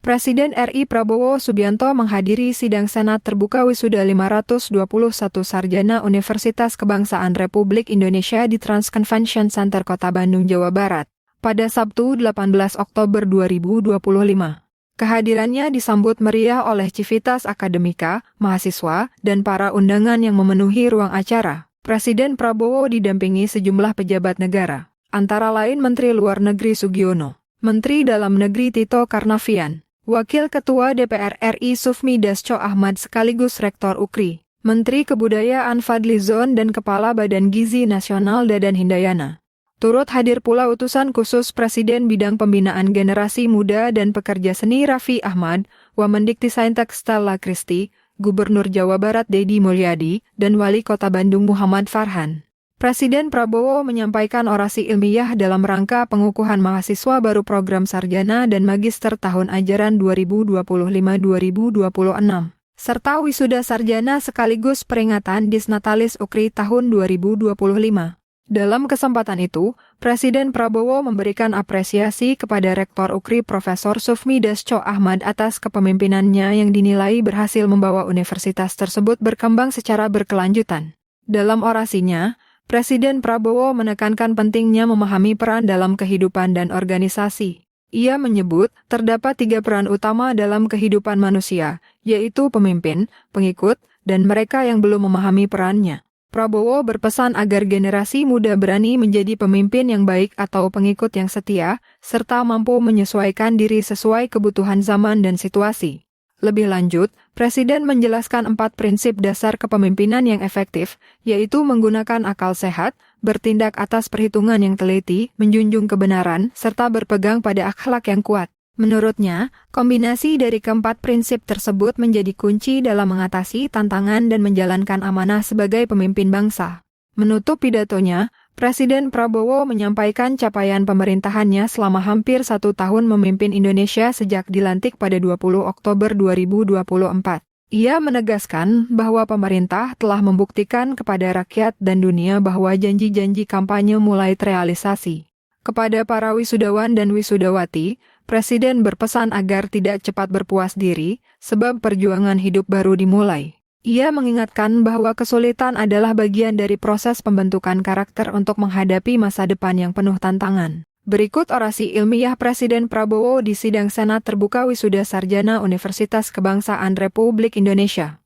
Presiden RI Prabowo Subianto menghadiri sidang Senat Terbuka Wisuda 521 Sarjana Universitas Kebangsaan Republik Indonesia di Trans Convention Center Kota Bandung, Jawa Barat, pada Sabtu 18 Oktober 2025. Kehadirannya disambut meriah oleh civitas akademika, mahasiswa, dan para undangan yang memenuhi ruang acara. Presiden Prabowo didampingi sejumlah pejabat negara, antara lain Menteri Luar Negeri Sugiono, Menteri Dalam Negeri Tito Karnavian, Wakil Ketua DPR RI Sufmi Dasko Ahmad sekaligus Rektor UKRI, Menteri Kebudayaan Fadlizon dan Kepala Badan Gizi Nasional Dadan Hindayana. Turut hadir pula utusan khusus Presiden Bidang Pembinaan Generasi Muda dan Pekerja Seni Raffi Ahmad, Wamendiktisayintek Stella Kristi, Gubernur Jawa Barat Deddy Mulyadi, dan Wali Kota Bandung Muhammad Farhan. Presiden Prabowo menyampaikan orasi ilmiah dalam rangka pengukuhan mahasiswa baru program sarjana dan magister tahun ajaran 2025-2026, serta wisuda sarjana sekaligus peringatan Disnatalis UKRI tahun 2025. Dalam kesempatan itu, Presiden Prabowo memberikan apresiasi kepada Rektor UKRI Profesor Sufmi Dasko Ahmad atas kepemimpinannya yang dinilai berhasil membawa universitas tersebut berkembang secara berkelanjutan. Dalam orasinya, Presiden Prabowo menekankan pentingnya memahami peran dalam kehidupan dan organisasi. Ia menyebut terdapat 3 peran utama dalam kehidupan manusia, yaitu pemimpin, pengikut, dan mereka yang belum memahami perannya. Prabowo berpesan agar generasi muda berani menjadi pemimpin yang baik atau pengikut yang setia, serta mampu menyesuaikan diri sesuai kebutuhan zaman dan situasi. Lebih lanjut, Presiden menjelaskan 4 prinsip dasar kepemimpinan yang efektif, yaitu menggunakan akal sehat, bertindak atas perhitungan yang teliti, menjunjung kebenaran, serta berpegang pada akhlak yang kuat. Menurutnya, kombinasi dari keempat prinsip tersebut menjadi kunci dalam mengatasi tantangan dan menjalankan amanah sebagai pemimpin bangsa. Menutup pidatonya, Presiden Prabowo menyampaikan capaian pemerintahannya selama hampir 1 tahun memimpin Indonesia sejak dilantik pada 20 Oktober 2024. Ia menegaskan bahwa pemerintah telah membuktikan kepada rakyat dan dunia bahwa janji-janji kampanye mulai terrealisasi. Kepada para wisudawan dan wisudawati, Presiden berpesan agar tidak cepat berpuas diri, sebab perjuangan hidup baru dimulai. Ia mengingatkan bahwa kesulitan adalah bagian dari proses pembentukan karakter untuk menghadapi masa depan yang penuh tantangan. Berikut orasi ilmiah Presiden Prabowo di sidang Senat Terbuka Wisuda Sarjana Universitas Kebangsaan Republik Indonesia.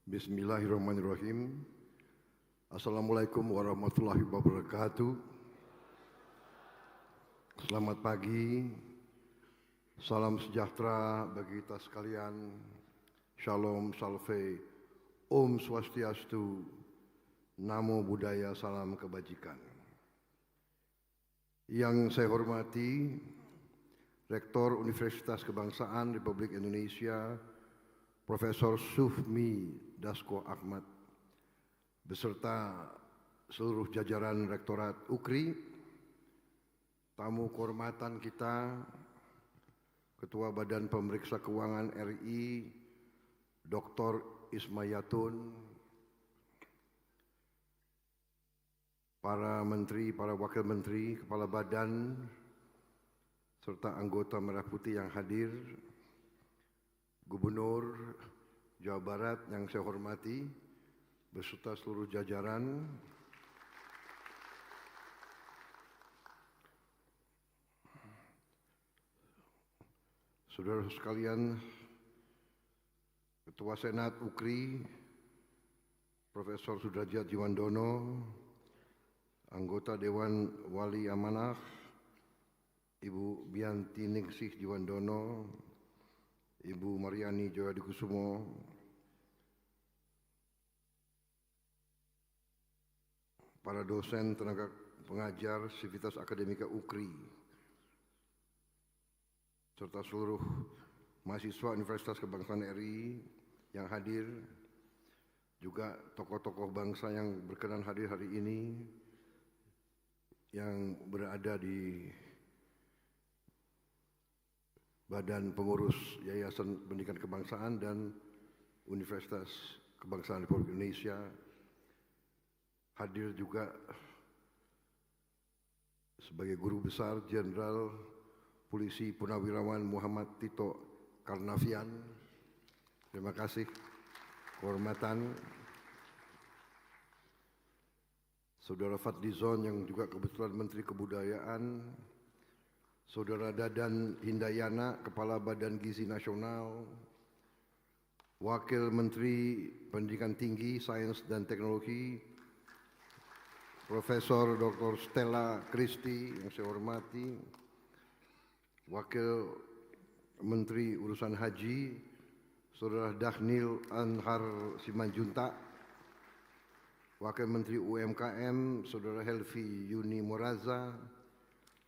Bismillahirrahmanirrahim. Assalamualaikum warahmatullahi wabarakatuh. Selamat pagi, salam sejahtera bagi kita sekalian. Shalom, salve, Om Swastiastu, Namo Buddhaya, salam kebajikan. Yang saya hormati, Rektor Universitas Kebangsaan Republik Indonesia, Profesor Sufmi Dasko Ahmad, beserta seluruh jajaran Rektorat UKRI, tamu kehormatan kita, Ketua Badan Pemeriksa Keuangan RI, Dr. Ismayatun, para menteri, para wakil menteri, kepala badan, serta anggota Merah Putih yang hadir, Gubernur Jawa Barat yang saya hormati, beserta seluruh jajaran, saudara sekalian, Ketua Senat UKRI, Profesor Sudrajat Jiwandono, anggota Dewan Wali Amanah, Ibu Bianti Ningsih Jiwandono, Ibu Mariani Joyadikusumo, para dosen, tenaga pengajar, Sivitas Akademika UKRI, serta seluruh mahasiswa Universitas Kebangsaan RI yang hadir, juga tokoh-tokoh bangsa yang berkenan hadir hari ini, yang berada di Badan Pengurus Yayasan Pendidikan Kebangsaan dan Universitas Kebangsaan Republik Indonesia. Hadir juga sebagai Guru Besar Jenderal Polisi Purnawirawan Muhammad Tito Karnavian. Terima kasih kehormatan. Saudara Fadlizon yang juga kebetulan Menteri Kebudayaan, Saudara Dadan Hindayana, Kepala Badan Gizi Nasional, Wakil Menteri Pendidikan Tinggi, Sains dan Teknologi, Profesor Dr. Stella Christy yang saya hormati, Wakil Menteri Urusan Haji, Saudara Daghnil Anhar Simanjuntak, Wakil Menteri UMKM, Saudara Helvi Yuni Moraza,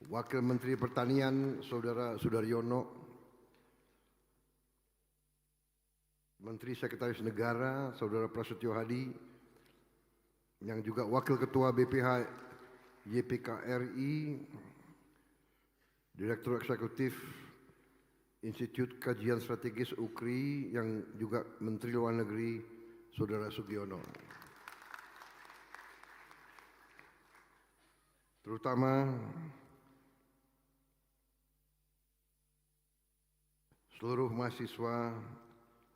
Wakil Menteri Pertanian, Saudara Sudaryono, Menteri Sekretaris Negara, Saudara Prasetyo Hadi, yang juga Wakil Ketua BPH YPKRI, Direktur Eksekutif Institut Kajian Strategis UKRI, yang juga Menteri Luar Negeri, Saudara Sugiono. Terutama seluruh mahasiswa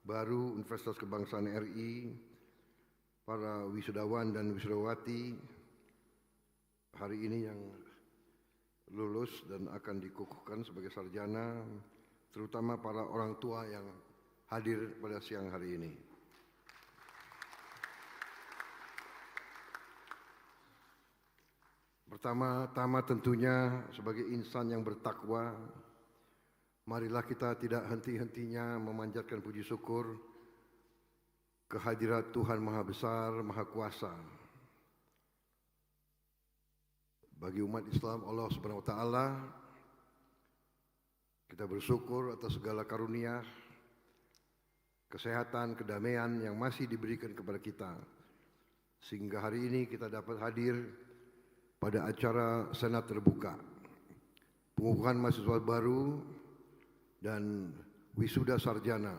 baru Universitas Kebangsaan RI, para wisudawan dan wisudawati hari ini yang lulus dan akan dikukuhkan sebagai sarjana, terutama para orang tua yang hadir pada siang hari ini. Pertama-tama tentunya sebagai insan yang bertakwa, marilah kita tidak henti-hentinya memanjatkan puji syukur kehadirat Tuhan Maha Besar, Maha Kuasa. Bagi umat Islam, Allah Subhanahu wa taala, kita bersyukur atas segala karunia, kesehatan, kedamaian yang masih diberikan kepada kita, sehingga hari ini kita dapat hadir pada acara Senat terbuka, pengukuhan mahasiswa baru dan wisuda sarjana,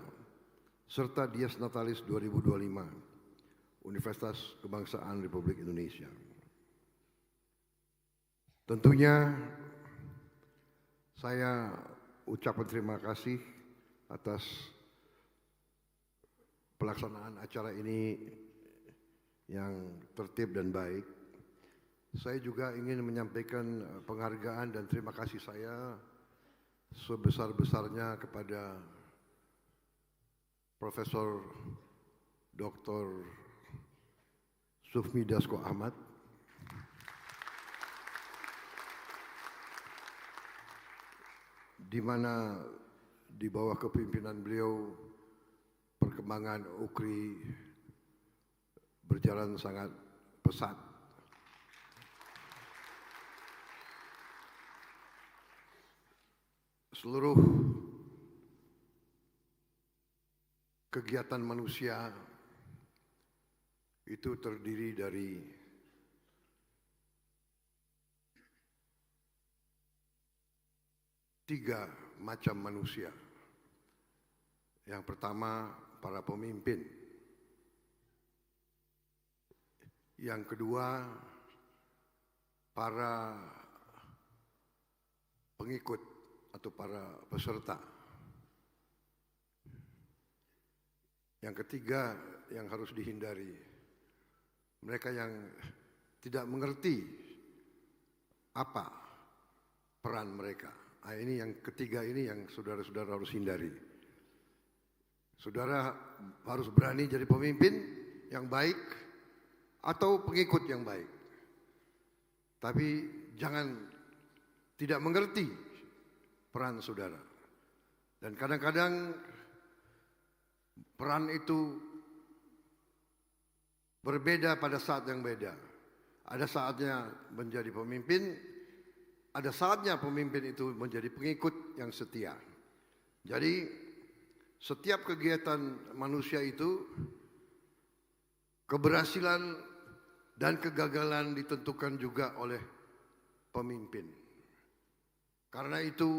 serta Dies Natalis 2025 Universitas Kebangsaan Republik Indonesia. Tentunya saya ucapkan terima kasih atas pelaksanaan acara ini yang tertib dan baik. Saya juga ingin menyampaikan penghargaan dan terima kasih saya sebesar-besarnya kepada Profesor Dr. Sufmi Dasko Ahmad, di mana di bawah kepemimpinan beliau perkembangan UKRI berjalan sangat pesat. Seluruh kegiatan manusia itu terdiri dari tiga macam manusia. Yang pertama, para pemimpin. Yang kedua, para pengikut atau para peserta. Yang ketiga yang harus dihindari, mereka yang tidak mengerti apa peran mereka. Nah, ini yang ketiga ini yang saudara-saudara harus hindari. Saudara harus berani jadi pemimpin yang baik atau pengikut yang baik. Tapi jangan tidak mengerti peran saudara. Dan kadang-kadang peran itu berbeda pada saat yang beda. Ada saatnya menjadi pemimpin, ada saatnya pemimpin itu menjadi pengikut yang setia. Jadi setiap kegiatan manusia itu keberhasilan dan kegagalan ditentukan juga oleh pemimpin. Karena itu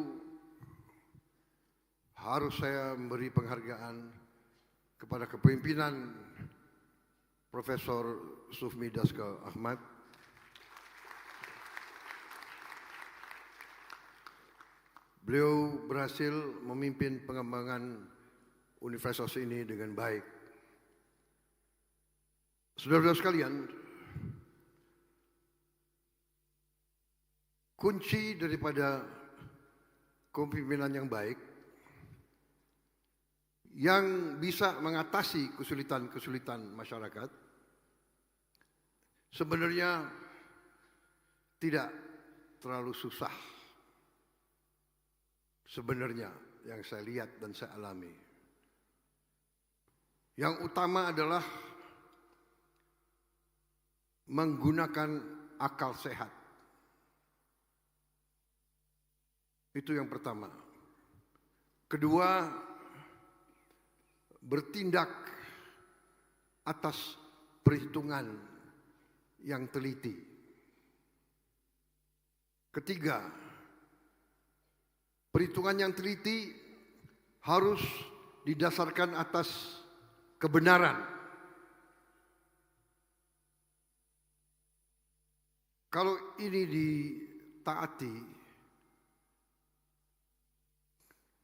harus saya memberi penghargaan kepada kepemimpinan Profesor Sufmi Dasko Ahmad, Beliau berhasil memimpin pengembangan universitas ini dengan baik. Saudara-saudara sekalian, kunci daripada kepemimpinan yang baik yang bisa mengatasi kesulitan-kesulitan masyarakat sebenarnya tidak terlalu susah. Sebenarnya yang saya lihat dan saya alami. Yang utama adalah menggunakan akal sehat. Itu yang pertama. Kedua, bertindak atas perhitungan yang teliti. Ketiga, perhitungan yang teliti harus didasarkan atas kebenaran. Kalau ini ditaati,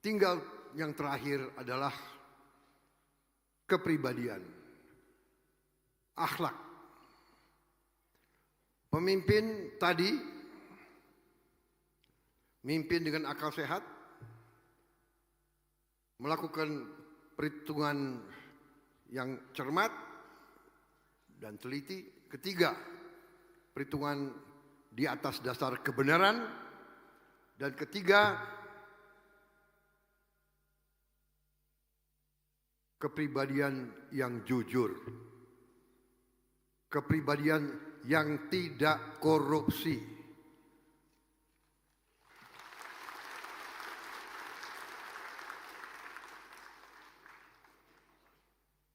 tinggal yang terakhir adalah kepribadian, akhlak. Pemimpin tadi mimpin dengan akal sehat, melakukan perhitungan yang cermat dan teliti. Ketiga, perhitungan di atas dasar kebenaran. Dan ketiga, kepribadian yang jujur, kepribadian yang tidak korupsi.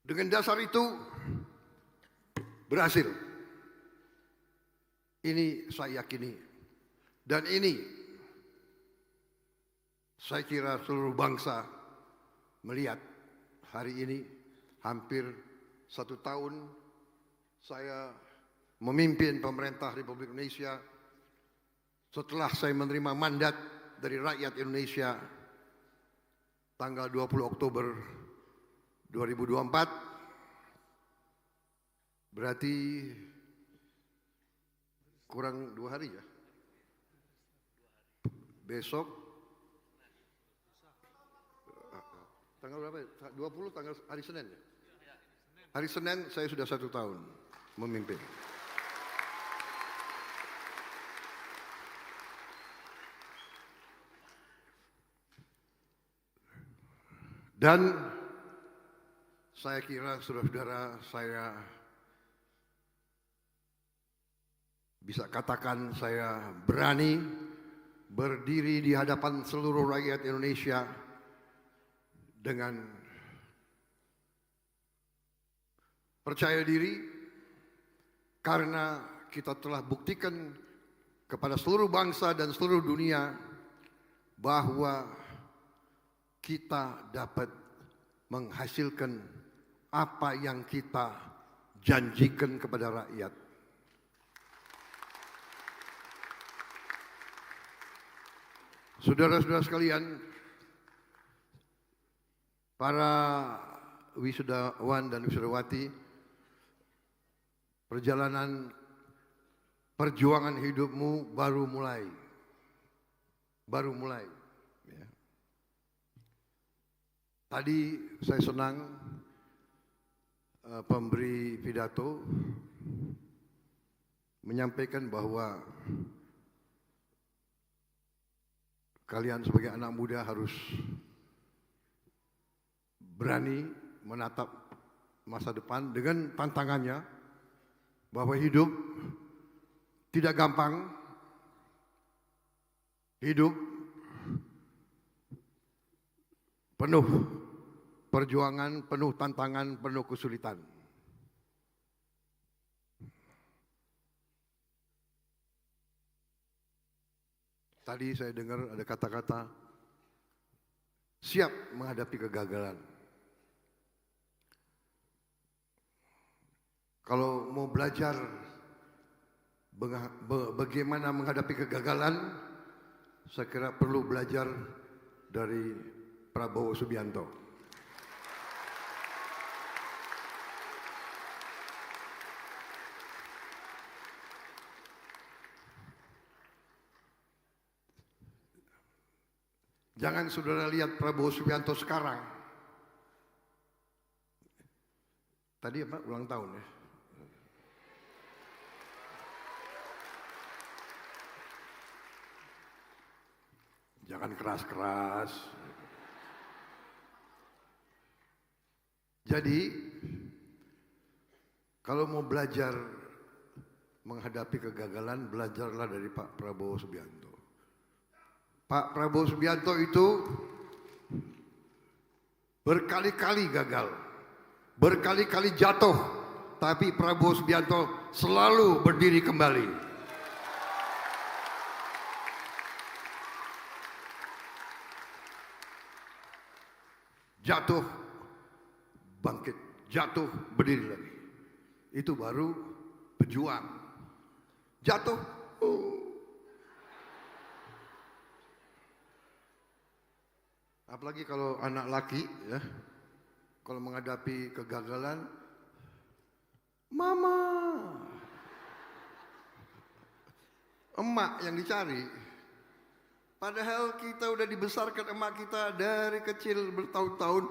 Dengan dasar itu berhasil. Ini saya yakini. Dan ini saya kira seluruh bangsa melihat. Hari ini hampir 1 tahun saya memimpin pemerintah Republik Indonesia setelah saya menerima mandat dari rakyat Indonesia tanggal 20 Oktober 2024. Berarti kurang 2 hari ya. Besok tanggal berapa? 20 tanggal hari Senin ya? Hari Senin saya sudah 1 tahun memimpin. Dan saya kira saudara-saudara, saya bisa katakan saya berani berdiri di hadapan seluruh rakyat Indonesia dengan percaya diri karena kita telah buktikan kepada seluruh bangsa dan seluruh dunia bahwa kita dapat menghasilkan apa yang kita janjikan kepada rakyat. Saudara-saudara sekalian, para wisudawan dan wisudawati, perjalanan perjuangan hidupmu baru mulai. Baru mulai. Ya. Tadi saya senang pemberi pidato menyampaikan bahwa kalian sebagai anak muda harus berani menatap masa depan dengan tantangannya bahwa hidup tidak gampang, hidup penuh perjuangan, penuh tantangan, penuh kesulitan. Tadi saya dengar ada kata-kata siap menghadapi kegagalan. Kalau mau belajar bagaimana menghadapi kegagalan, saya kira perlu belajar dari Prabowo Subianto. Jangan saudara lihat Prabowo Subianto sekarang. Tadi apa? Ulang tahun ya. Jangan keras-keras. Jadi, kalau mau belajar menghadapi kegagalan, belajarlah dari Pak Prabowo Subianto. Pak Prabowo Subianto itu berkali-kali gagal, berkali-kali jatuh, tapi Prabowo Subianto selalu berdiri kembali. Jatuh, bangkit, jatuh, berdiri lagi. Itu baru pejuang. Jatuh, apalagi kalau anak laki ya, kalau menghadapi kegagalan, mama, emak yang dicari. Padahal kita udah dibesarkan emak kita dari kecil bertahun-tahun,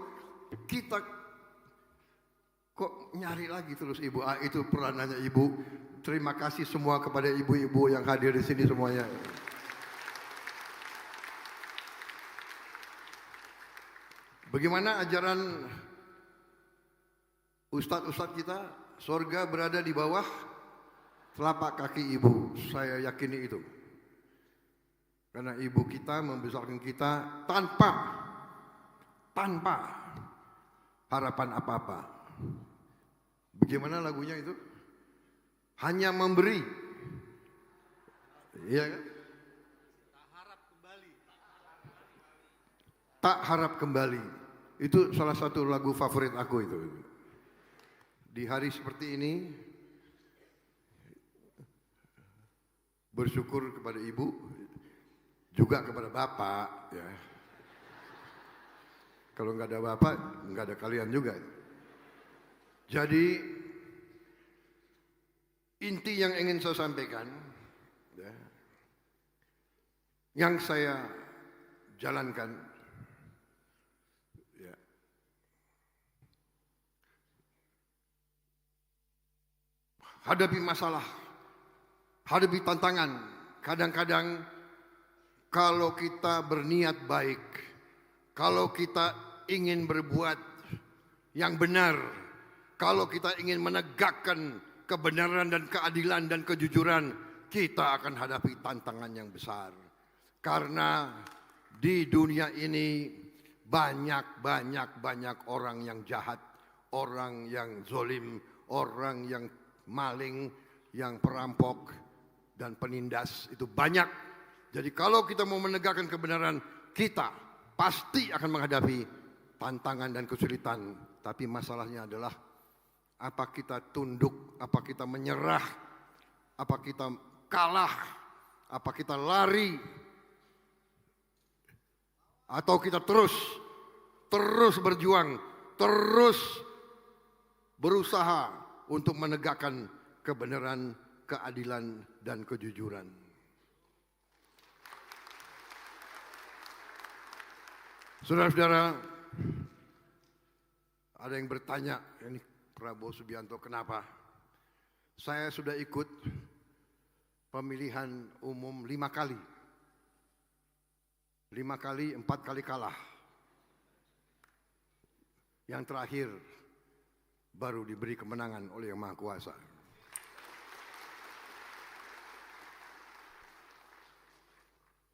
kita kok nyari lagi terus ibu. Itu peranannya ibu. Terima kasih semua kepada ibu-ibu yang hadir di sini semuanya. Bagaimana ajaran ustadz-ustadz kita? Surga berada di bawah telapak kaki ibu. Saya yakini itu. Karena ibu kita membesarkan kita tanpa harapan apa-apa. Bagaimana lagunya itu? Hanya memberi. Iya kan? Tak harap kembali. Itu salah satu lagu favorit aku itu. Di hari seperti ini, bersyukur kepada ibu, juga kepada bapak. Ya. Kalau nggak ada bapak, nggak ada kalian juga. Jadi, inti yang ingin saya sampaikan, ya, yang saya jalankan, hadapi masalah, hadapi tantangan. Kadang-kadang kalau kita berniat baik, kalau kita ingin berbuat yang benar, kalau kita ingin menegakkan kebenaran dan keadilan dan kejujuran, kita akan hadapi tantangan yang besar. Karena di dunia ini banyak orang yang jahat, orang yang zolim, orang yang maling, yang perampok dan penindas, itu banyak. Jadi kalau kita mau menegakkan kebenaran, kita pasti akan menghadapi tantangan dan kesulitan. Tapi masalahnya adalah apa kita tunduk, apa kita menyerah, apa kita kalah, apa kita lari, atau kita terus berjuang, terus berusaha untuk menegakkan kebenaran, keadilan, dan kejujuran. Saudara-saudara, ada yang bertanya, ini Prabowo Subianto kenapa? Saya sudah ikut pemilihan umum 5 kali. 5 kali, 4 kali kalah. Yang terakhir, baru diberi kemenangan oleh Yang Maha Kuasa.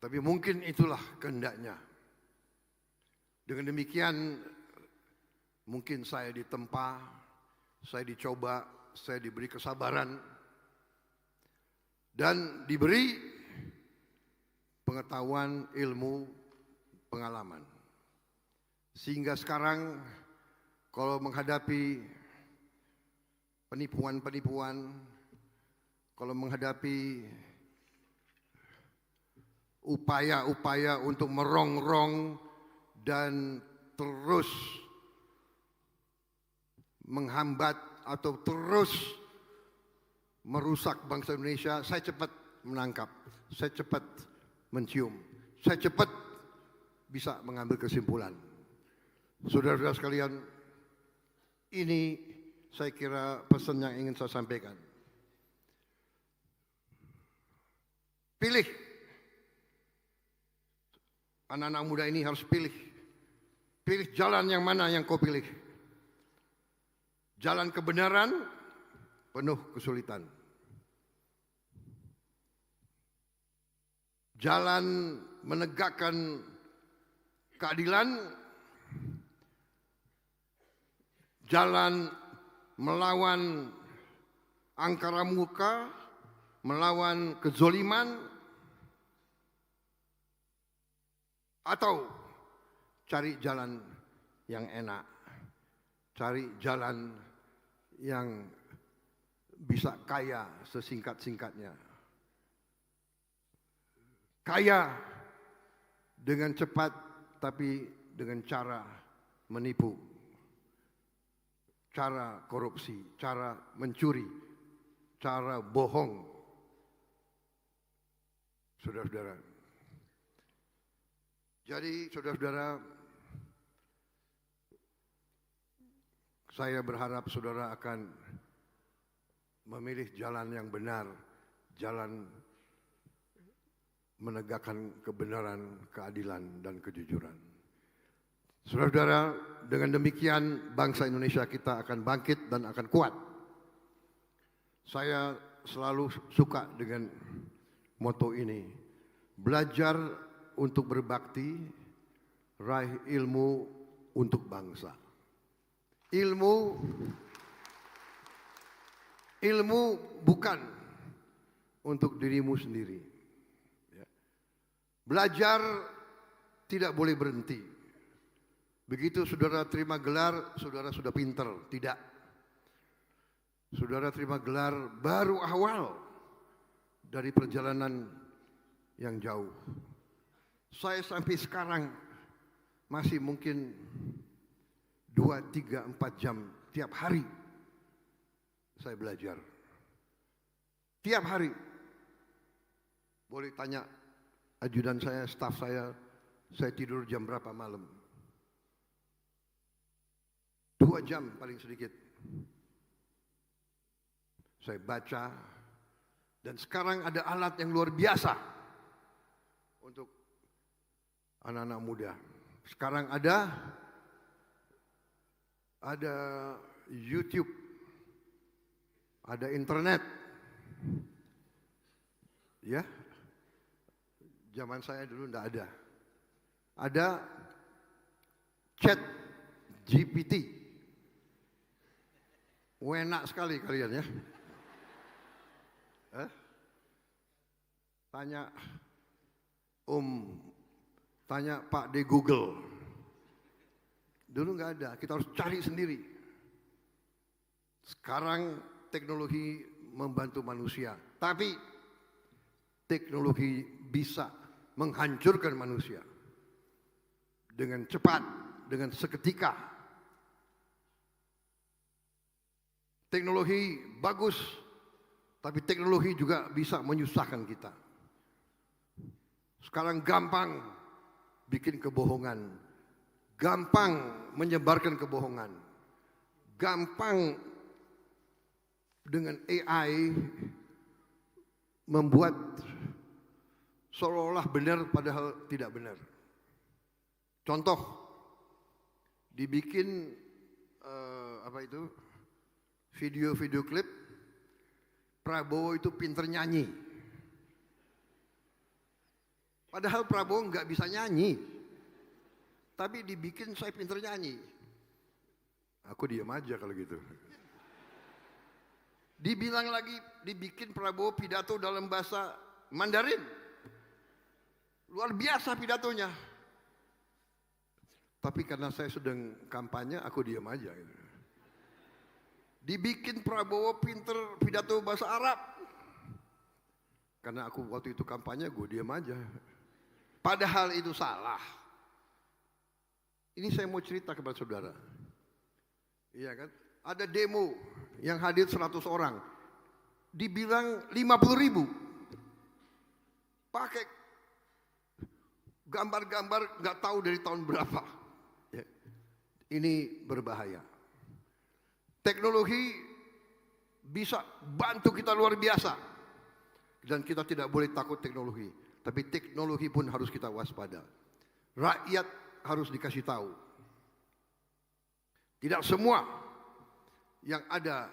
Tapi mungkin itulah kehendaknya. Dengan demikian, mungkin saya ditempa, saya dicoba, saya diberi kesabaran, dan diberi pengetahuan, ilmu, pengalaman. Sehingga sekarang kalau menghadapi penipuan-penipuan, kalau menghadapi upaya-upaya untuk merongrong dan terus menghambat atau terus merusak bangsa Indonesia, saya cepat menangkap, saya cepat mencium, saya cepat bisa mengambil kesimpulan. Saudara-saudara sekalian, ini saya kira pesan yang ingin saya sampaikan. Pilih. Anak-anak muda ini harus pilih. Pilih jalan yang mana yang kau pilih. Jalan kebenaran penuh kesulitan. Jalan menegakkan keadilan, jalan melawan angkara murka, melawan kezoliman, atau cari jalan yang enak, cari jalan yang bisa kaya sesingkat-singkatnya. Kaya dengan cepat tapi dengan cara menipu, cara korupsi, cara mencuri, cara bohong. Saudara-saudara, jadi saudara-saudara, saya berharap saudara akan memilih jalan yang benar, jalan menegakkan kebenaran, keadilan, dan kejujuran. Saudara-saudara, dengan demikian bangsa Indonesia kita akan bangkit dan akan kuat. Saya selalu suka dengan moto ini, belajar untuk berbakti, raih ilmu untuk bangsa. Ilmu bukan untuk dirimu sendiri. Belajar tidak boleh berhenti. Begitu saudara terima gelar, saudara sudah pinter. Tidak. Saudara terima gelar baru awal dari perjalanan yang jauh. Saya sampai sekarang masih mungkin 2, 3, 4 jam tiap hari saya belajar. Tiap hari. Boleh tanya ajudan saya, staf saya tidur jam berapa malam? 2 jam paling sedikit. Saya baca, dan sekarang ada alat yang luar biasa untuk anak-anak muda. Sekarang ada YouTube, ada internet. Ya. Zaman saya dulu enggak ada. Ada chat GPT. Enak sekali kalian ya. Tanya tanya Pak di Google. Dulu enggak ada, kita harus cari sendiri. Sekarang teknologi membantu manusia, tapi teknologi bisa menghancurkan manusia dengan cepat, dengan seketika. Teknologi bagus, tapi teknologi juga bisa menyusahkan kita. Sekarang gampang bikin kebohongan, gampang menyebarkan kebohongan, gampang dengan AI membuat seolah-olah benar padahal tidak benar. Contoh, dibikin video-video klip, Prabowo itu pinter nyanyi. Padahal Prabowo nggak bisa nyanyi, tapi dibikin saya pinter nyanyi. Aku diam aja kalau gitu. Dibilang lagi, dibikin Prabowo pidato dalam bahasa Mandarin. Luar biasa pidatonya. Tapi karena saya sedang kampanye, aku diam aja. Dibikin Prabowo pinter pidato bahasa Arab. Karena aku waktu itu kampanye, gue diam aja. Padahal itu salah. Ini saya mau cerita kepada saudara. Iya kan? Ada demo yang hadir 100 orang. Dibilang 50.000. Pakai gambar-gambar nggak tahu dari tahun berapa. Ya. Ini berbahaya. Teknologi bisa bantu kita luar biasa. Dan kita tidak boleh takut teknologi. Tapi teknologi pun harus kita waspada. Rakyat harus dikasih tahu. Tidak semua yang ada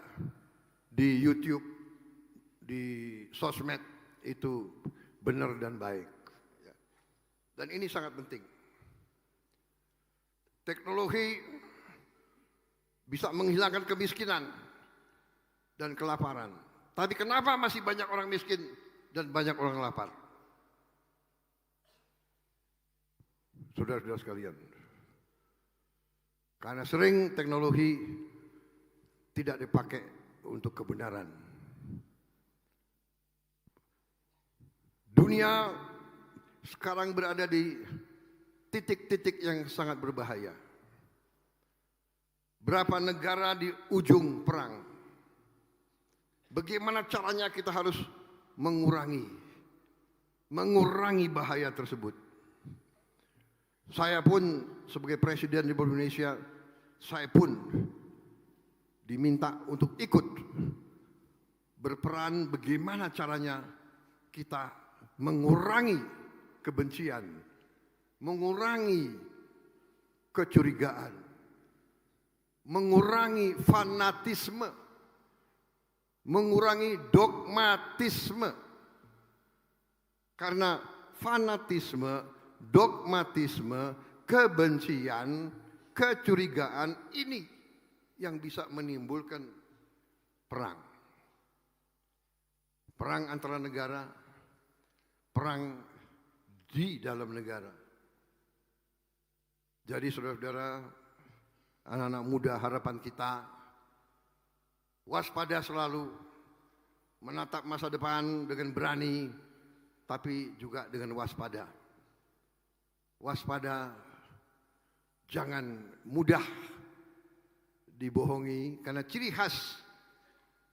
di YouTube, di sosmed itu benar dan baik. Dan ini sangat penting. Teknologi bisa menghilangkan kemiskinan dan kelaparan. Tapi kenapa masih banyak orang miskin dan banyak orang lapar? Saudara-saudara sekalian, karena sering teknologi tidak dipakai untuk kebenaran. Dunia sekarang berada di titik-titik yang sangat berbahaya. Berapa negara di ujung perang. Bagaimana caranya kita harus mengurangi bahaya tersebut. Saya pun sebagai Presiden Republik Indonesia, saya pun diminta untuk ikut berperan bagaimana caranya kita mengurangi kebencian, mengurangi kecurigaan, mengurangi fanatisme, mengurangi dogmatisme. Karena fanatisme, dogmatisme, kebencian, kecurigaan ini yang bisa menimbulkan perang. Perang antara negara, perang di dalam negara. Jadi saudara-saudara, anak-anak muda, harapan kita waspada selalu, menatap masa depan dengan berani, tapi juga dengan waspada. Waspada, jangan mudah dibohongi, karena ciri khas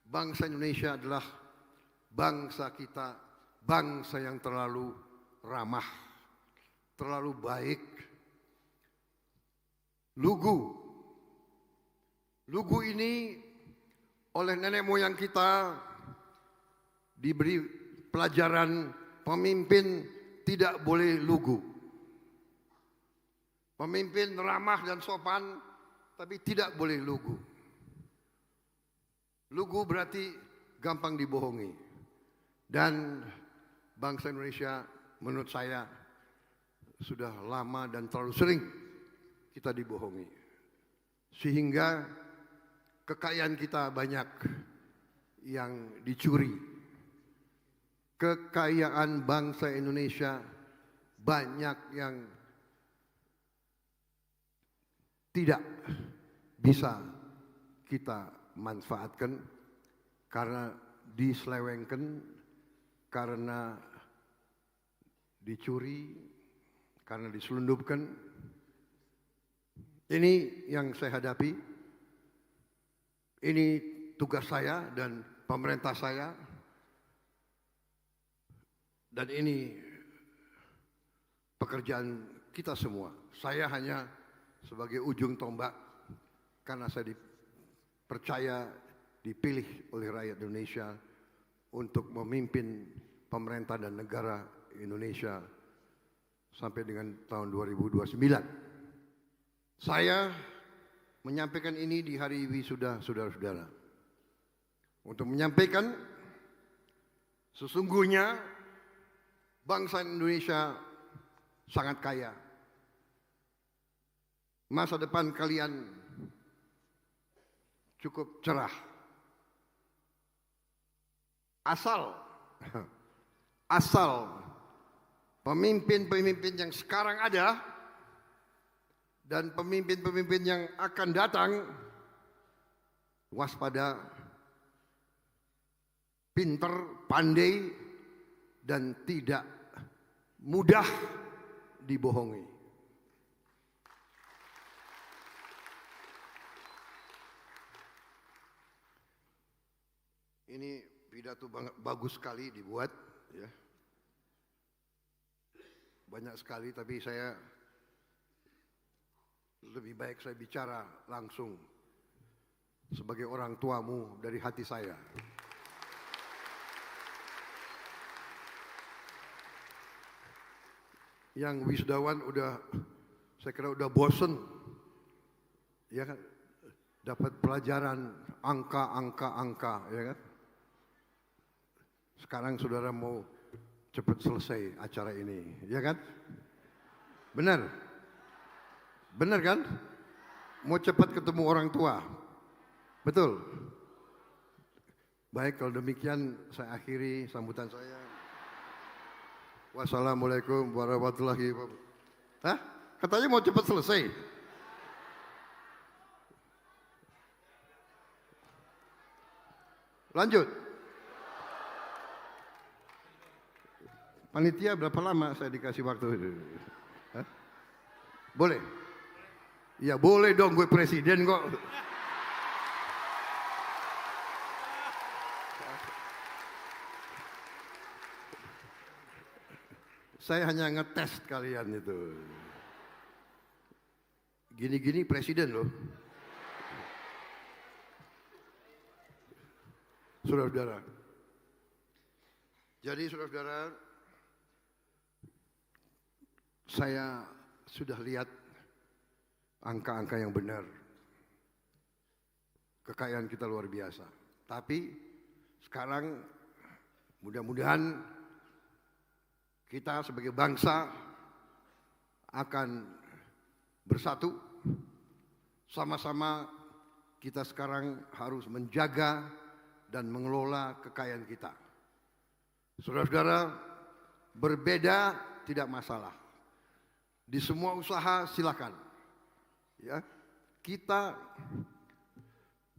bangsa Indonesia adalah bangsa kita, bangsa yang terlalu ramah, terlalu baik. Lugu ini oleh nenek moyang kita diberi pelajaran, pemimpin tidak boleh lugu. Pemimpin ramah dan sopan, tapi tidak boleh lugu. Lugu berarti gampang dibohongi. Dan bangsa Indonesia menurut saya sudah lama dan terlalu sering kita dibohongi. Sehingga kekayaan kita banyak yang dicuri. Kekayaan bangsa Indonesia banyak yang tidak bisa kita manfaatkan karena diselewengkan, karena dicuri, karena diselundupkan. Ini yang saya hadapi. Ini tugas saya dan pemerintah saya. Dan ini pekerjaan kita semua. Saya hanya sebagai ujung tombak karena saya dipercaya, dipilih oleh rakyat Indonesia untuk memimpin pemerintah dan negara Indonesia sampai dengan tahun 2029. Saya menyampaikan ini di hari wisuda saudara-saudara untuk menyampaikan sesungguhnya bangsa Indonesia sangat kaya. Masa depan kalian cukup cerah. Asal pemimpin-pemimpin yang sekarang ada dan pemimpin-pemimpin yang akan datang waspada, pinter, pandai, dan tidak mudah dibohongi. Ini pidato bagus sekali dibuat, ya. Banyak sekali, tapi saya lebih baik saya bicara langsung sebagai orang tuamu dari hati saya. Yang wisudawan saya kira udah bosen, ya kan? Dapat pelajaran angka, ya kan? Sekarang saudara mau cepat selesai acara ini, ya kan? Benar? Benar kan? Mau cepat ketemu orang tua. Betul? Baik, kalau demikian saya akhiri sambutan saya. Wassalamualaikum warahmatullahi wabarakatuh. Hah? Katanya mau cepat selesai. Lanjut. Panitia berapa lama saya dikasih waktu? Hah? Boleh? Ya boleh dong, gue presiden kok. Saya hanya ngetes kalian itu. Gini-gini presiden loh. Saudara-saudara. Jadi saudara-saudara, saya sudah lihat angka-angka yang benar. Kekayaan kita luar biasa. Tapi sekarang mudah-mudahan kita sebagai bangsa akan bersatu. Sama-sama kita sekarang harus menjaga dan mengelola kekayaan kita. Saudara-saudara, berbeda tidak masalah. Di semua usaha silakan. Ya,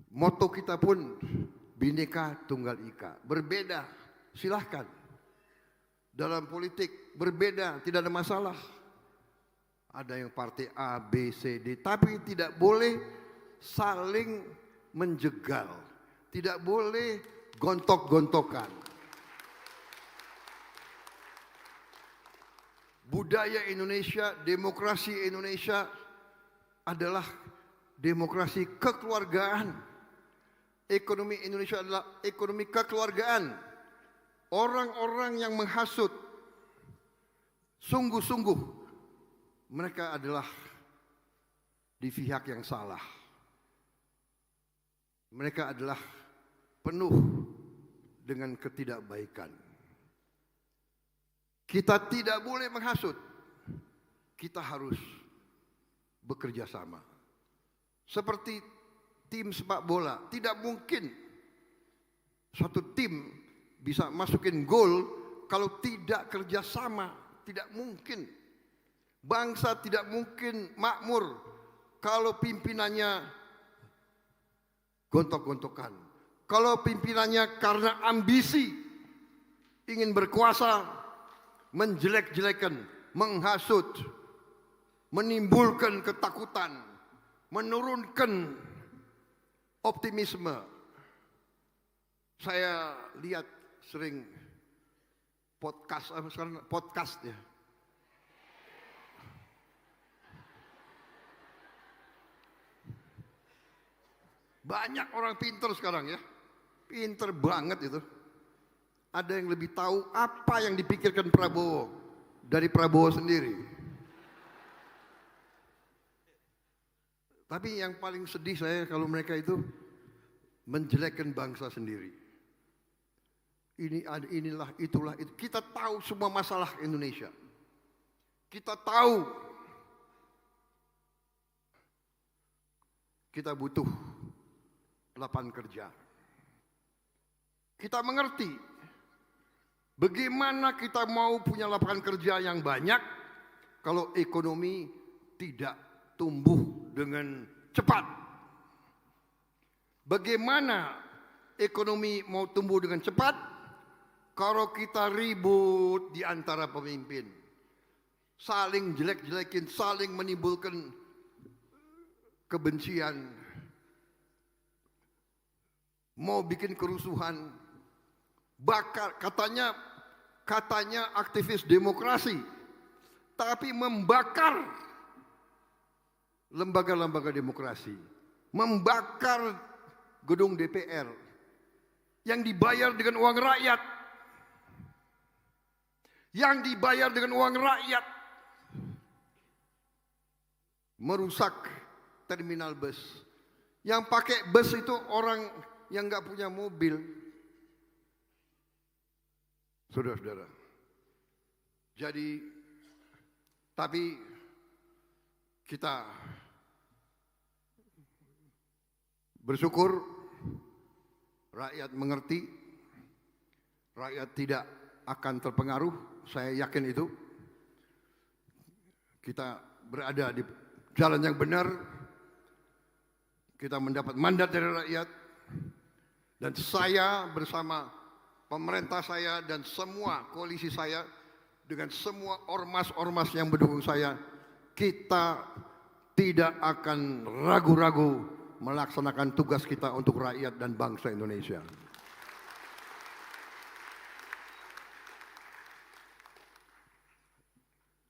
moto kita pun Bhinneka Tunggal Ika. Berbeda, silahkan. Dalam politik berbeda, tidak ada masalah. Ada yang partai A, B, C, D, tapi tidak boleh saling menjegal. Tidak boleh gontok-gontokan. Budaya Indonesia, demokrasi Indonesia adalah demokrasi kekeluargaan. Ekonomi Indonesia adalah ekonomi kekeluargaan. Orang-orang yang menghasut, sungguh-sungguh mereka adalah di pihak yang salah. Mereka adalah penuh dengan ketidakbaikan. Kita tidak boleh menghasut. Kita harus bekerja sama. Seperti tim sepak bola, tidak mungkin satu tim bisa masukin gol kalau tidak kerjasama, tidak mungkin. Bangsa tidak mungkin makmur kalau pimpinannya gontok-gontokan. Kalau pimpinannya karena ambisi ingin berkuasa, menjelek-jelekan, menghasut, menimbulkan ketakutan, menurunkan optimisme. Saya lihat sering podcast ya. Banyak orang pinter sekarang ya. Pinter banget itu. Ada yang lebih tahu apa yang dipikirkan Prabowo dari Prabowo sendiri. Tapi yang paling sedih saya kalau mereka itu menjelekkan bangsa sendiri. Inilah, itulah, itu. Kita tahu semua masalah Indonesia. Kita tahu kita butuh lapangan kerja. Kita mengerti bagaimana kita mau punya lapangan kerja yang banyak kalau ekonomi tidak tumbuh dengan cepat. Bagaimana ekonomi mau tumbuh dengan cepat kalau kita ribut di antara pemimpin, saling jelek-jelekin, saling menimbulkan kebencian, mau bikin kerusuhan, bakar, katanya aktivis demokrasi, tapi membakar lembaga-lembaga demokrasi, membakar gedung DPR yang dibayar dengan uang rakyat, merusak terminal bus. Yang pakai bus itu orang yang nggak punya mobil. Saudara-saudara. Jadi, tapi kita bersyukur rakyat mengerti, rakyat tidak akan terpengaruh, saya yakin itu. Kita berada di jalan yang benar, kita mendapat mandat dari rakyat, dan saya bersama pemerintah saya dan semua koalisi saya dengan semua ormas-ormas yang mendukung saya, kita tidak akan ragu-ragu melaksanakan tugas kita untuk rakyat dan bangsa Indonesia.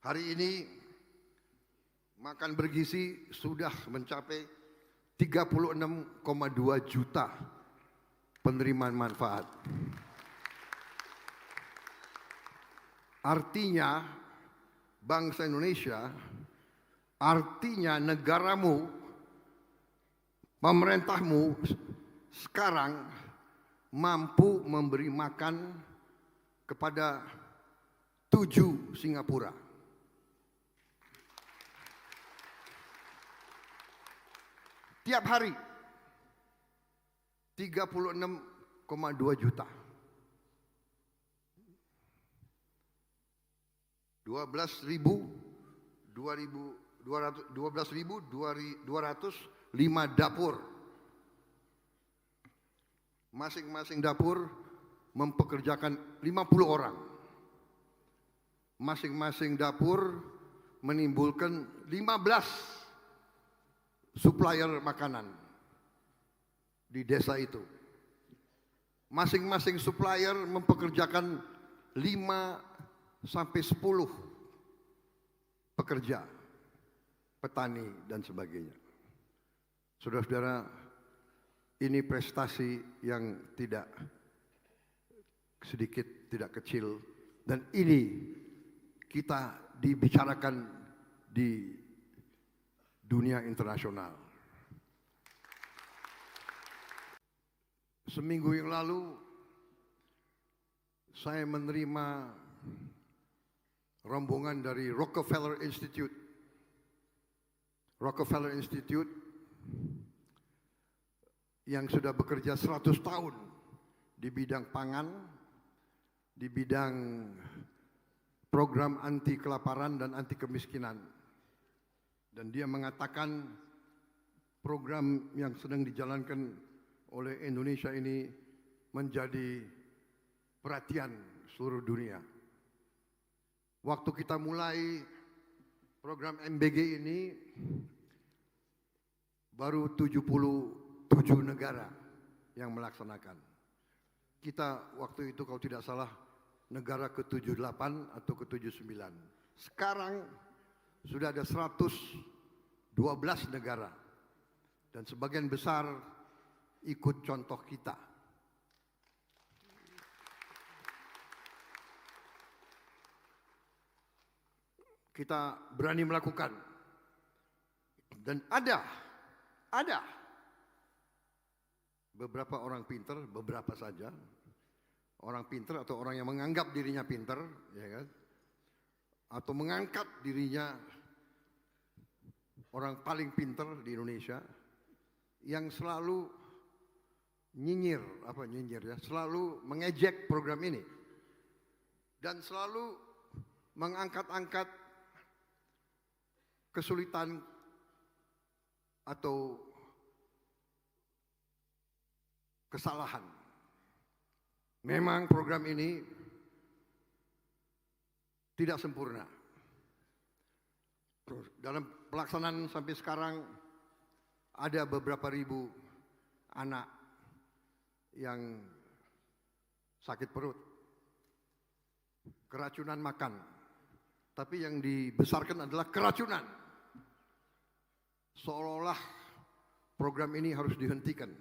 Hari ini makan bergizi sudah mencapai 36,2 juta penerimaan manfaat. Artinya bangsa Indonesia, artinya negaramu, pemerintahmu sekarang mampu memberi makan kepada 7 Singapura. Tiap hari 36,2 juta. 12.205 dapur. Masing-masing dapur mempekerjakan 50 orang. Masing-masing dapur menimbulkan 15 supplier makanan di desa itu. Masing-masing supplier mempekerjakan 5 sampai 10 pekerja, petani dan sebagainya. Saudara-saudara, ini prestasi yang tidak sedikit, tidak kecil, dan ini kita dibicarakan di dunia internasional. Seminggu yang lalu saya menerima rombongan dari Rockefeller Institute. Rockefeller Institute yang sudah bekerja 100 tahun di bidang pangan, di bidang program anti kelaparan dan anti kemiskinan. Dan dia mengatakan program yang sedang dijalankan oleh Indonesia ini menjadi perhatian seluruh dunia. Waktu kita mulai program MBG ini baru 77 negara yang melaksanakan. Kita waktu itu kalau tidak salah negara ke-78 atau ke-79. Sekarang sudah ada 112 negara dan sebagian besar ikut contoh kita. Kita berani melakukan. Dan ada beberapa orang pinter, beberapa saja orang pinter atau orang yang menganggap dirinya pinter, ya kan? Atau mengangkat dirinya orang paling pinter di Indonesia yang selalu selalu mengejek program ini dan selalu mengangkat-angkat kesulitan atau kesalahan. Memang program ini tidak sempurna. Dalam pelaksanaan sampai sekarang ada beberapa ribu anak yang sakit perut, keracunan makan, tapi yang dibesarkan adalah keracunan. Seolah-olah program ini harus dihentikan.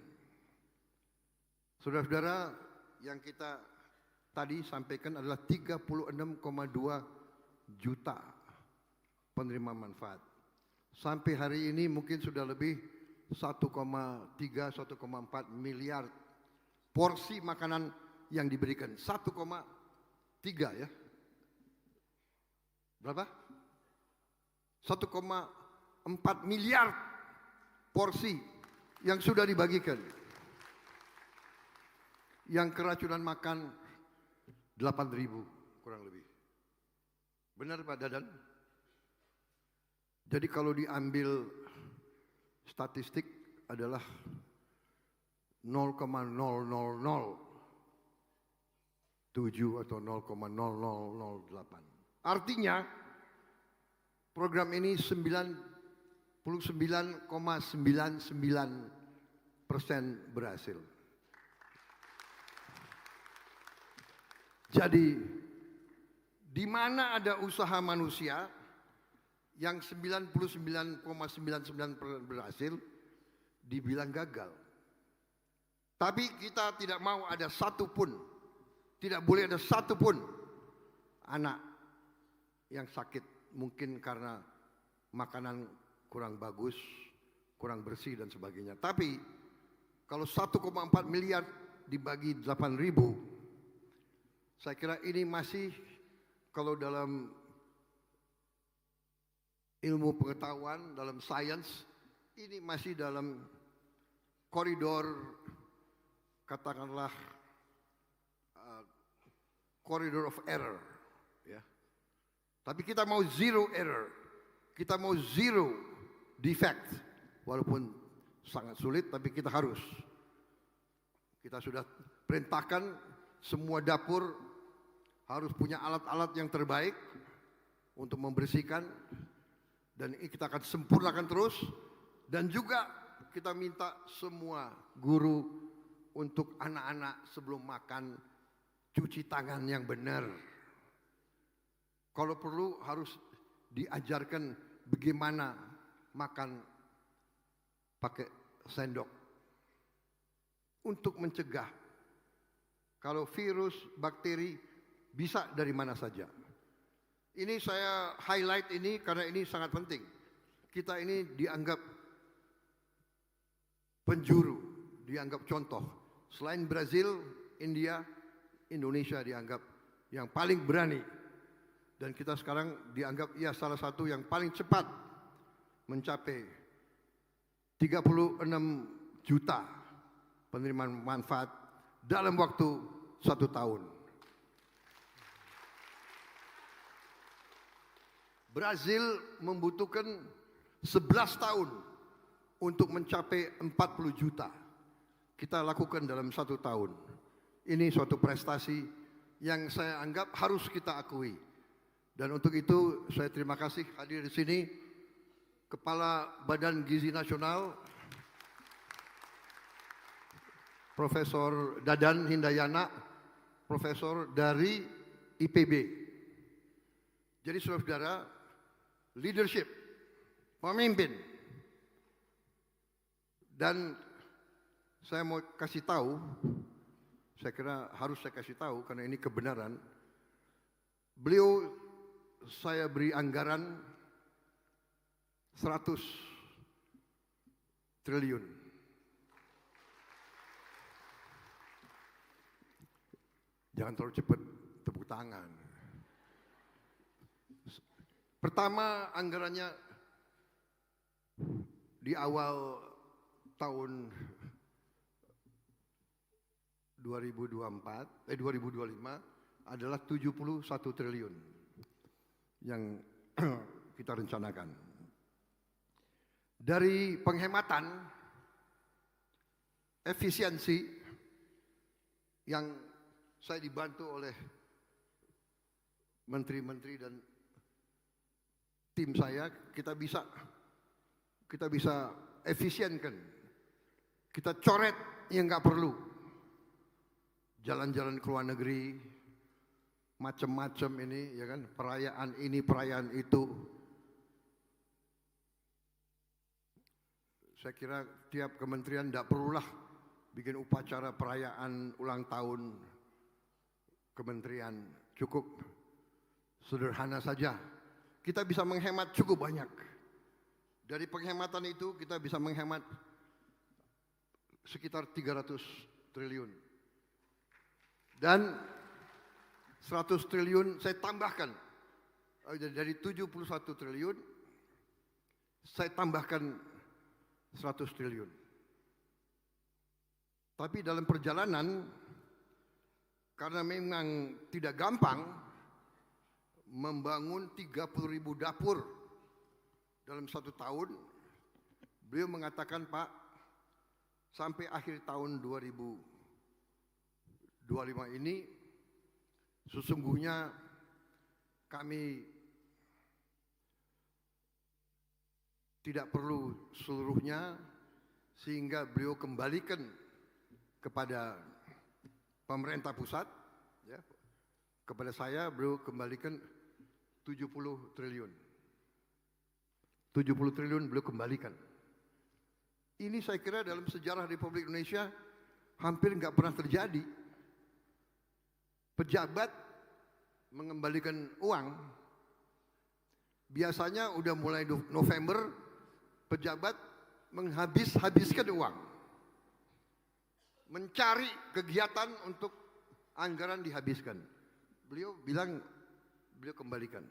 Saudara-saudara, yang kita tadi sampaikan adalah 36,2 juta penerima manfaat. Sampai hari ini mungkin sudah lebih 1,3-1,4 miliar porsi makanan yang diberikan. 1,3 ya. Berapa? 1,4 miliar porsi yang sudah dibagikan. Yang keracunan makan 8.000 kurang lebih. Benar Pak Dadan? Jadi kalau diambil statistik adalah 0,0007 atau 0,0008. Artinya program ini 99,99% berhasil. Jadi di mana ada usaha manusia yang 99,99% berhasil dibilang gagal. Tapi kita tidak mau ada satupun, tidak boleh ada satupun anak yang sakit mungkin karena makanan kurang bagus, kurang bersih dan sebagainya. Tapi kalau 1,4 miliar dibagi 8.000, saya kira ini masih kalau dalam ilmu pengetahuan, dalam sains, ini masih dalam koridor, katakanlah koridor of error. Ya. Tapi kita mau zero error, kita mau zero defect, walaupun sangat sulit, tapi kita harus. Kita sudah perintahkan semua dapur harus punya alat-alat yang terbaik untuk membersihkan, dan ini kita akan sempurnakan terus. Dan juga kita minta semua guru untuk anak-anak sebelum makan cuci tangan yang benar. Kalau perlu harus diajarkan bagaimana makan pakai sendok untuk mencegah kalau virus, bakteri bisa dari mana saja. Ini saya highlight ini karena ini sangat penting. Kita ini dianggap penjuru, dianggap contoh. Selain Brazil, India, Indonesia dianggap yang paling berani. Dan kita sekarang dianggap salah satu yang paling cepat mencapai 36 juta penerimaan manfaat dalam waktu 1 tahun. Brazil membutuhkan 11 tahun untuk mencapai 40 juta. Kita lakukan dalam 1 tahun. Ini suatu prestasi yang saya anggap harus kita akui. Dan untuk itu saya terima kasih hadir di sini Kepala Badan Gizi Nasional Profesor Dadan Hindayana, profesor dari IPB. Jadi saudara-saudara, leadership, pemimpin. Dan saya mau kasih tahu, saya kira harus saya kasih tahu karena ini kebenaran. Beliau saya beri anggaran 100 triliun. Jangan terlalu cepat tepuk tangan. Pertama anggarannya di awal tahun 2025 adalah 71 triliun yang kita rencanakan. Dari penghematan, efisiensi yang saya dibantu oleh menteri-menteri dan tim saya, kita bisa efisienkan, kita coret yang nggak perlu, jalan-jalan ke luar negeri, macam-macam ini, ya kan, perayaan ini, perayaan itu. Saya kira tiap kementerian tidak perlulah bikin upacara perayaan ulang tahun kementerian, cukup sederhana saja. Kita bisa menghemat cukup banyak. Dari penghematan itu kita bisa menghemat sekitar 300 triliun. Dan 100 triliun saya tambahkan, dari 71 triliun saya tambahkan 100 triliun. Tapi dalam perjalanan, karena memang tidak gampang membangun 30.000 dapur dalam 1 tahun, beliau mengatakan, Pak, sampai akhir tahun 2025 ini sesungguhnya kami tidak perlu seluruhnya, sehingga beliau kembalikan kepada pemerintah pusat, ya, kepada saya beliau kembalikan 70 triliun. 70 triliun beliau kembalikan. Ini saya kira dalam sejarah Republik Indonesia hampir nggak pernah terjadi. Pejabat mengembalikan uang. Biasanya udah mulai November, pejabat menghabiskan uang. Mencari kegiatan untuk anggaran dihabiskan. Beliau bilang, beliau kembalikan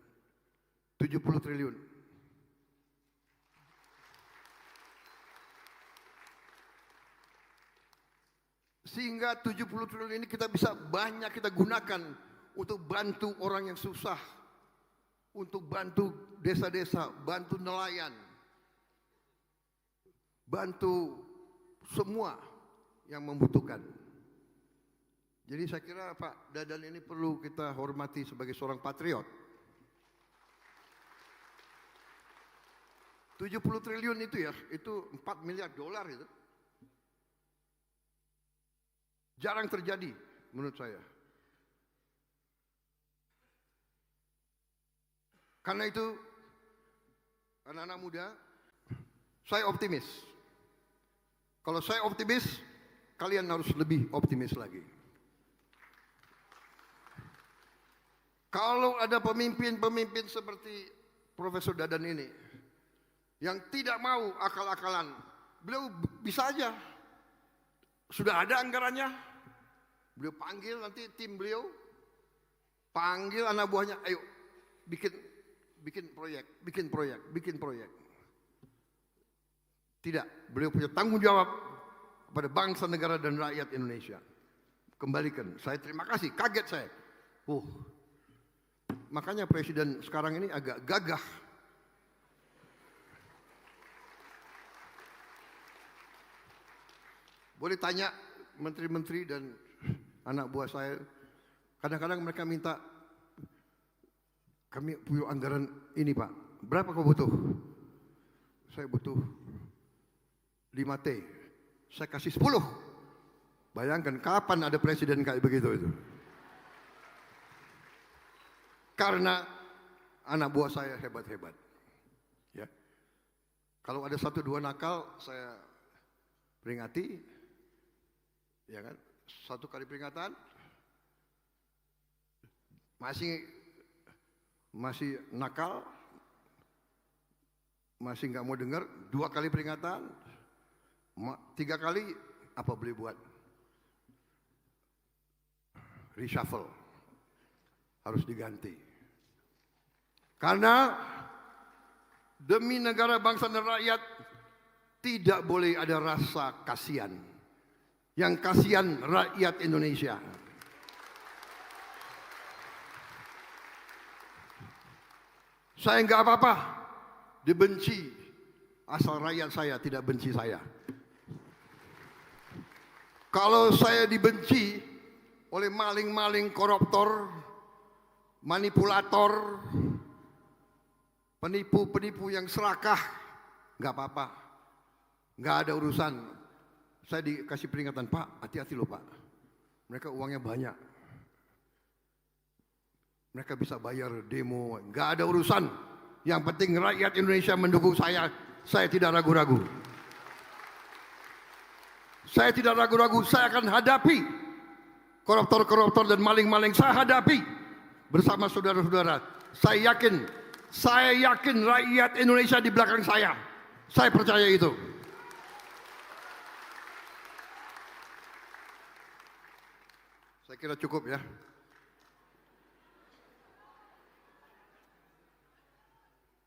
70 triliun. Sehingga 70 triliun ini kita bisa banyak kita gunakan untuk bantu orang yang susah, untuk bantu desa-desa, bantu nelayan, bantu semua yang membutuhkan. Jadi saya kira Pak Dadan ini perlu kita hormati sebagai seorang patriot. 70 triliun itu ya, itu 4 miliar dolar itu. Jarang terjadi menurut saya. Karena itu, anak-anak muda, saya optimis. Kalau saya optimis, kalian harus lebih optimis lagi. Kalau ada pemimpin-pemimpin seperti Profesor Dadan ini, yang tidak mau akal-akalan, beliau bisa aja. Sudah ada anggarannya, beliau panggil nanti tim beliau, panggil anak buahnya, ayo bikin proyek. Tidak, beliau punya tanggung jawab kepada bangsa, negara, dan rakyat Indonesia. Kembalikan, saya terima kasih, kaget saya. Makanya presiden sekarang ini agak gagah. Boleh tanya menteri-menteri dan anak buah saya, kadang-kadang mereka minta, kami punya anggaran ini Pak, berapa kau butuh? Saya butuh 5T, saya kasih 10. Bayangkan kapan ada presiden kayak begitu itu. Karena anak buah saya hebat-hebat. Ya. Kalau ada 1-2 nakal, saya peringati. Ya kan? 1 kali peringatan, masih nakal, masih nggak mau dengar, 2 kali peringatan, 3 kali apa boleh buat? Reshuffle, harus diganti. Karena demi negara, bangsa, dan rakyat tidak boleh ada rasa kasihan. Yang kasihan rakyat Indonesia. Saya nggak apa-apa dibenci, asal rakyat saya tidak benci saya. Kalau saya dibenci oleh maling-maling, koruptor, manipulator, penipu-penipu yang serakah, nggak apa-apa, nggak ada urusan. Saya dikasih peringatan, Pak, hati-hati loh Pak. Mereka uangnya banyak. Mereka bisa bayar demo, nggak ada urusan. Yang penting rakyat Indonesia mendukung saya tidak ragu-ragu. Saya tidak ragu-ragu, saya akan hadapi koruptor-koruptor dan maling-maling. Saya hadapi bersama saudara-saudara. Saya yakin rakyat Indonesia di belakang saya. Saya percaya itu. Saya kira cukup ya.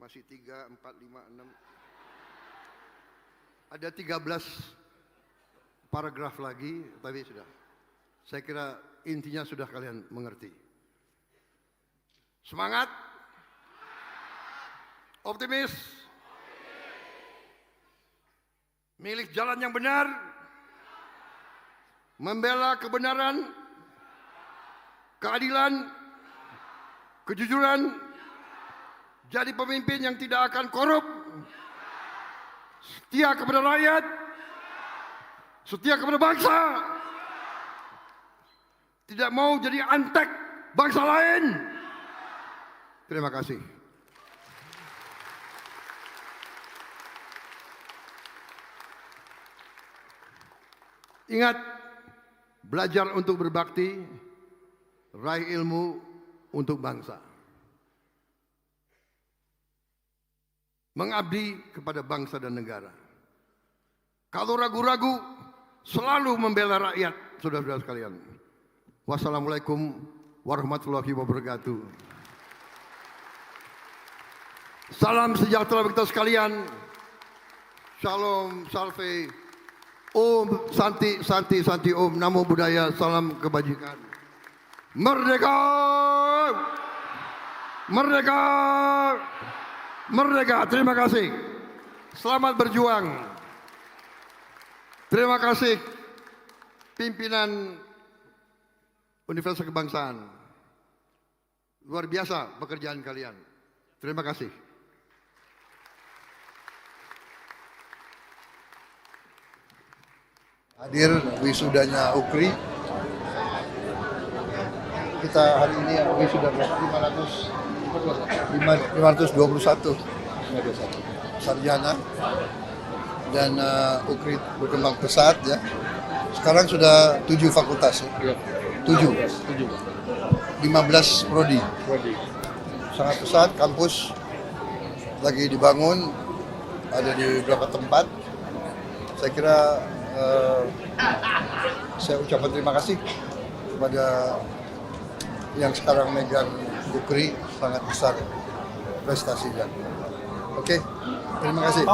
Masih 3, 4, 5, 6. Ada 13 paragraf lagi, tapi sudah. Saya kira intinya sudah kalian mengerti. Semangat. Optimis. Milih jalan yang benar. Membela kebenaran, keadilan, kejujuran. Jadi pemimpin yang tidak akan korup, setia kepada rakyat, setia kepada bangsa, tidak mau jadi antek bangsa lain. Terima kasih. Ingat, belajar untuk berbakti, raih ilmu untuk bangsa. Mengabdi kepada bangsa dan negara. Kalau ragu-ragu, selalu membela rakyat, saudara-saudara sekalian. Wassalamualaikum warahmatullahi wabarakatuh. Salam sejahtera bagi kita sekalian. Shalom, salve, om, santi, santi, santi, om, namo buddhaya, salam kebajikan. Merdeka! Merdeka! Merdeka, terima kasih. Selamat berjuang. Terima kasih pimpinan Universitas Kebangsaan. Luar biasa pekerjaan kalian. Terima kasih. Hadir wisudanya UKRI. Kita hari ini wisuda 521 sarjana dan UKRI berkembang pesat ya. Sekarang sudah 7 fakultas ya. 7. 15 prodi. Sangat pesat, kampus lagi dibangun, ada di beberapa tempat. Saya kira saya ucapkan terima kasih kepada yang sekarang megang UKRI, sangat besar prestasinya. Oke, terima kasih.